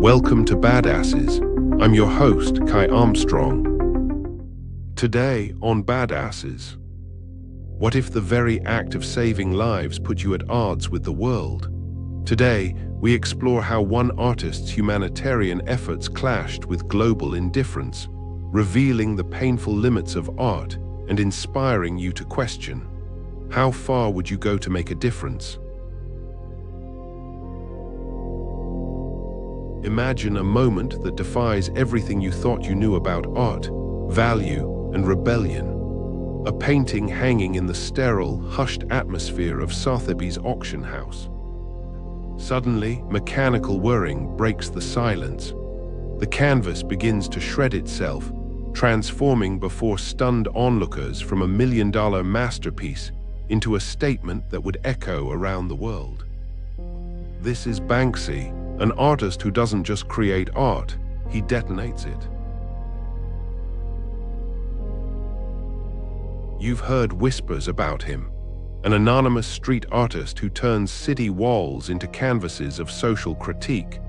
Welcome to Badasses. I'm your host, Kai Armstrong. Today on Badasses, what if the very act of saving lives put you at odds with the world? Today, we explore how one artist's humanitarian efforts clashed with global indifference, revealing the painful limits of art and inspiring you to question, how far would you go to make a difference? Imagine a moment that defies everything you thought you knew about art, value, and rebellion. A painting hanging in the sterile, hushed atmosphere of Sotheby's auction house. Suddenly, mechanical whirring breaks the silence. The canvas begins to shred itself, transforming before stunned onlookers from $1 million masterpiece into a statement that would echo around the world. This is Banksy, an artist who doesn't just create art, he detonates it. You've heard whispers about him, an anonymous street artist who turns city walls into canvases of social critique,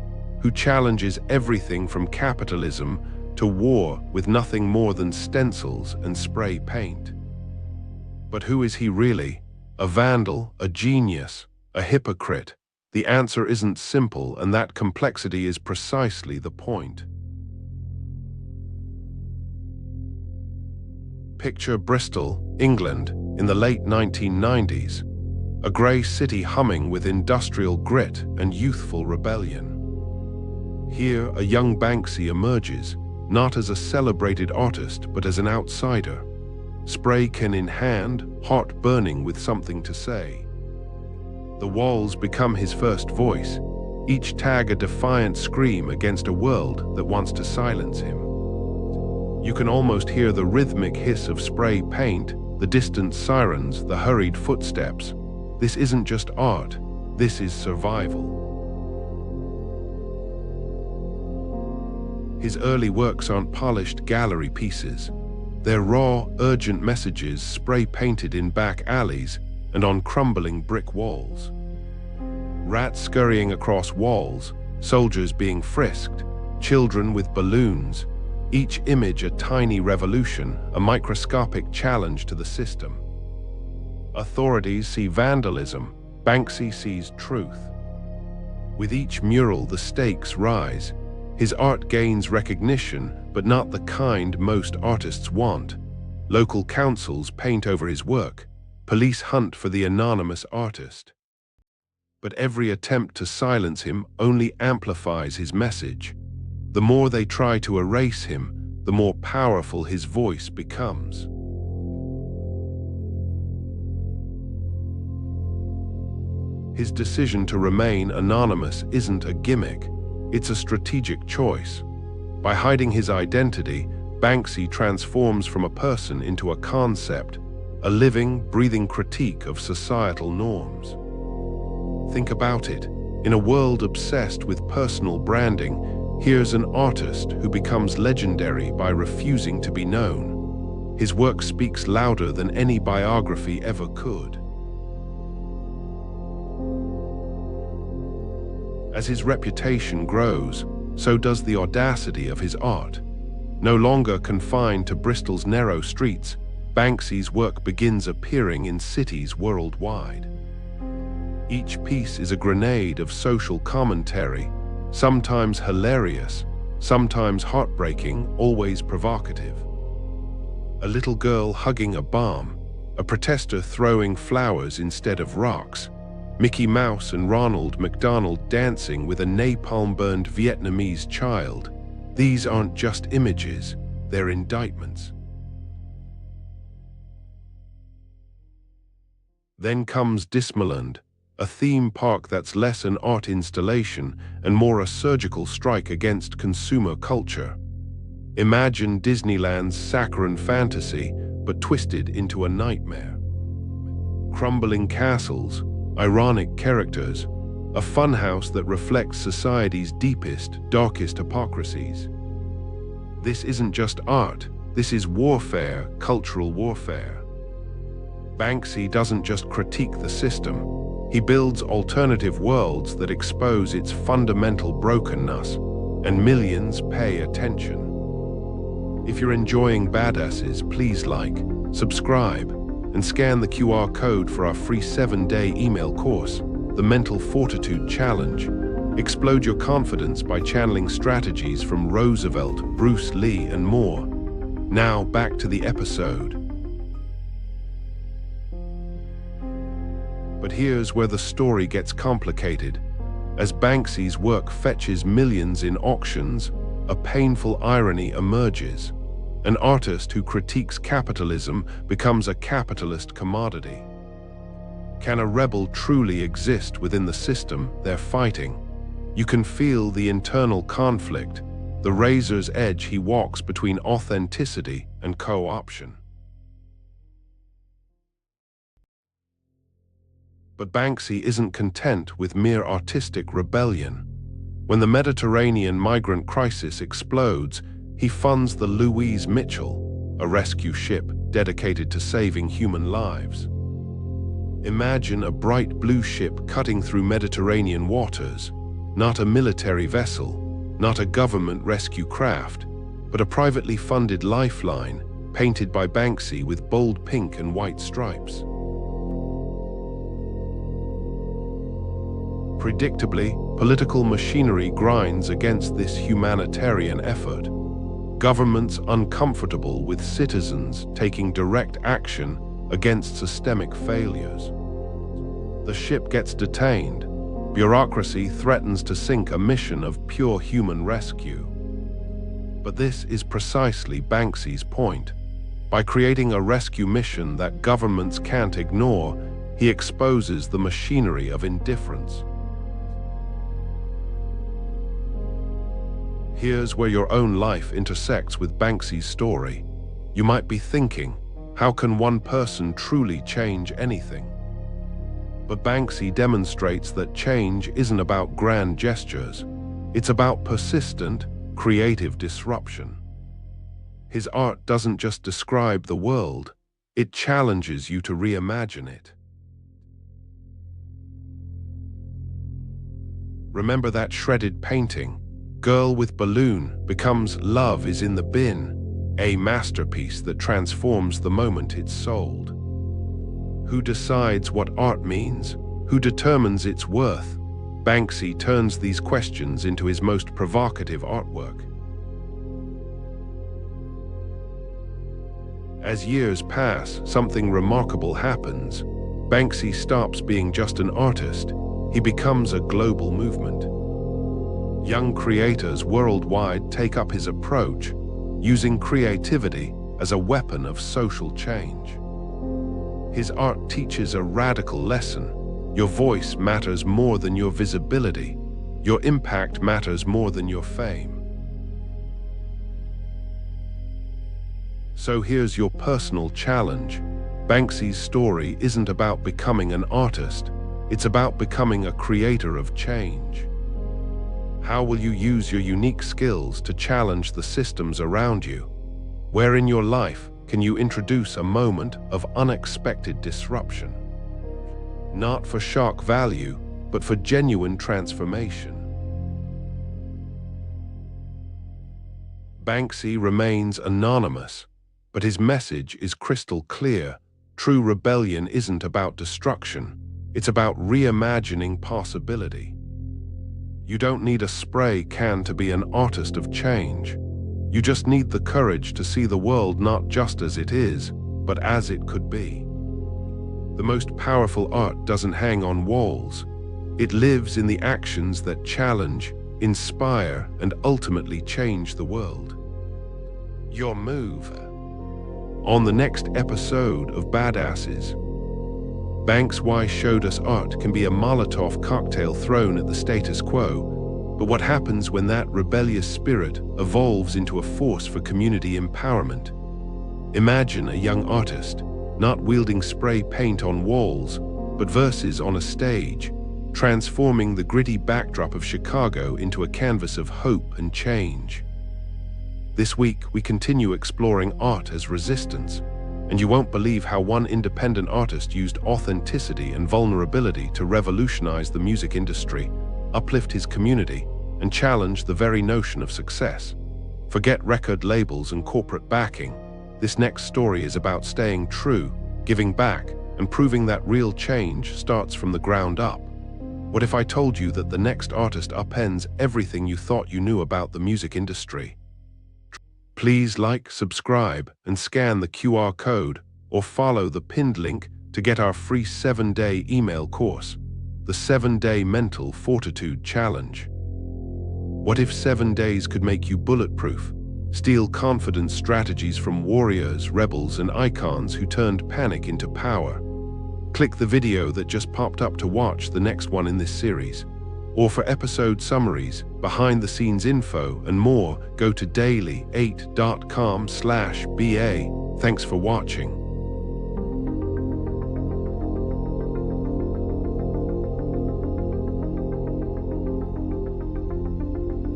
who challenges everything from capitalism to war with nothing more than stencils and spray paint. But who is he really? A vandal, a genius, a hypocrite? The answer isn't simple, and that complexity is precisely the point. Picture Bristol, England, in the late 1990s, a grey city humming with industrial grit and youthful rebellion. Here, a young Banksy emerges, not as a celebrated artist, but as an outsider. Spray can in hand, heart burning with something to say. The walls become his first voice, each tag a defiant scream against a world that wants to silence him. You can almost hear the rhythmic hiss of spray paint, the distant sirens, the hurried footsteps. This isn't just art, this is survival. His early works aren't polished gallery pieces. They're raw, urgent messages spray-painted in back alleys and on crumbling brick walls. Rats scurrying across walls, soldiers being frisked, children with balloons, each image a tiny revolution, a microscopic challenge to the system. Authorities see vandalism, Banksy sees truth. With each mural, the stakes rise. His art gains recognition, but not the kind most artists want. Local councils paint over his work. Police hunt for the anonymous artist. But every attempt to silence him only amplifies his message. The more they try to erase him, the more powerful his voice becomes. His decision to remain anonymous isn't a gimmick, it's a strategic choice. By hiding his identity, Banksy transforms from a person into a concept, a living, breathing critique of societal norms. Think about it. In a world obsessed with personal branding, here's an artist who becomes legendary by refusing to be known. His work speaks louder than any biography ever could. As his reputation grows, so does the audacity of his art. No longer confined to Bristol's narrow streets, Banksy's work begins appearing in cities worldwide. Each piece is a grenade of social commentary, sometimes hilarious, sometimes heartbreaking, always provocative. A little girl hugging a bomb, a protester throwing flowers instead of rocks, Mickey Mouse and Ronald McDonald dancing with a napalm-burned Vietnamese child. These aren't just images, they're indictments. Then comes Dismaland, a theme park that's less an art installation and more a surgical strike against consumer culture. Imagine Disneyland's saccharine fantasy, but twisted into a nightmare. Crumbling castles, ironic characters, a funhouse that reflects society's deepest, darkest hypocrisies. This isn't just art, this is warfare, cultural warfare. Banksy doesn't just critique the system, he builds alternative worlds that expose its fundamental brokenness. and millions pay attention. If you're enjoying Badasses, please like, subscribe, and scan the QR code for our free 7-day email course, The Mental Fortitude Challenge. Explode your confidence by channeling strategies from Roosevelt, Bruce Lee, and more. Now back to the episode. But here's where the story gets complicated. As Banksy's work fetches millions in auctions, a painful irony emerges. An artist who critiques capitalism becomes a capitalist commodity. Can a rebel truly exist within the system they're fighting? You can feel the internal conflict, the razor's edge he walks between authenticity and co-option. But Banksy isn't content with mere artistic rebellion. When the Mediterranean migrant crisis explodes, he funds the Louise Mitchell, a rescue ship dedicated to saving human lives. Imagine a bright blue ship cutting through Mediterranean waters, not a military vessel, not a government rescue craft, but a privately funded lifeline painted by Banksy with bold pink and white stripes. Predictably, political machinery grinds against this humanitarian effort. Governments uncomfortable with citizens taking direct action against systemic failures. The ship gets detained. Bureaucracy threatens to sink a mission of pure human rescue. But this is precisely Banksy's point. By creating a rescue mission that governments can't ignore, he exposes the machinery of indifference. Here's where your own life intersects with Banksy's story. You might be thinking, how can one person truly change anything? But Banksy demonstrates that change isn't about grand gestures. It's about persistent, creative disruption. His art doesn't just describe the world, it challenges you to reimagine it. Remember that shredded painting? Girl with Balloon becomes Love is in the Bin, a masterpiece that transforms the moment it's sold. Who decides what art means? Who determines its worth? Banksy turns these questions into his most provocative artwork. As years pass, something remarkable happens. Banksy stops being just an artist. He becomes a global movement. Young creators worldwide take up his approach, using creativity as a weapon of social change. His art teaches a radical lesson. Your voice matters more than your visibility. Your impact matters more than your fame. So here's your personal challenge. Banksy's story isn't about becoming an artist. It's about becoming a creator of change. How will you use your unique skills to challenge the systems around you? Where in your life can you introduce a moment of unexpected disruption? Not for shock value, but for genuine transformation. Banksy remains anonymous, but his message is crystal clear. True rebellion isn't about destruction, it's about reimagining possibility. You don't need a spray can to be an artist of change. You just need the courage to see the world not just as it is, but as it could be. The most powerful art doesn't hang on walls. It lives in the actions that challenge, inspire, and ultimately change the world. Your move. On the next episode of Badasses, Banksy showed us art can be a Molotov cocktail thrown at the status quo, but what happens when that rebellious spirit evolves into a force for community empowerment? Imagine a young artist, not wielding spray paint on walls, but verses on a stage, transforming the gritty backdrop of Chicago into a canvas of hope and change. This week, we continue exploring art as resistance, and you won't believe how one independent artist used authenticity and vulnerability to revolutionize the music industry, uplift his community, and challenge the very notion of success. Forget record labels and corporate backing. This next story is about staying true, giving back, and proving that real change starts from the ground up. What if I told you that the next artist upends everything you thought you knew about the music industry? Please like, subscribe, and scan the QR code or follow the pinned link to get our free 7-day email course, the 7-Day Mental Fortitude Challenge. What if 7 days could make you bulletproof? Steal confidence strategies from warriors, rebels, and icons who turned panic into power. Click the video that just popped up to watch the next one in this series. Or for episode summaries, behind-the-scenes info, and more, go to daily8.com/BA. Thanks for watching.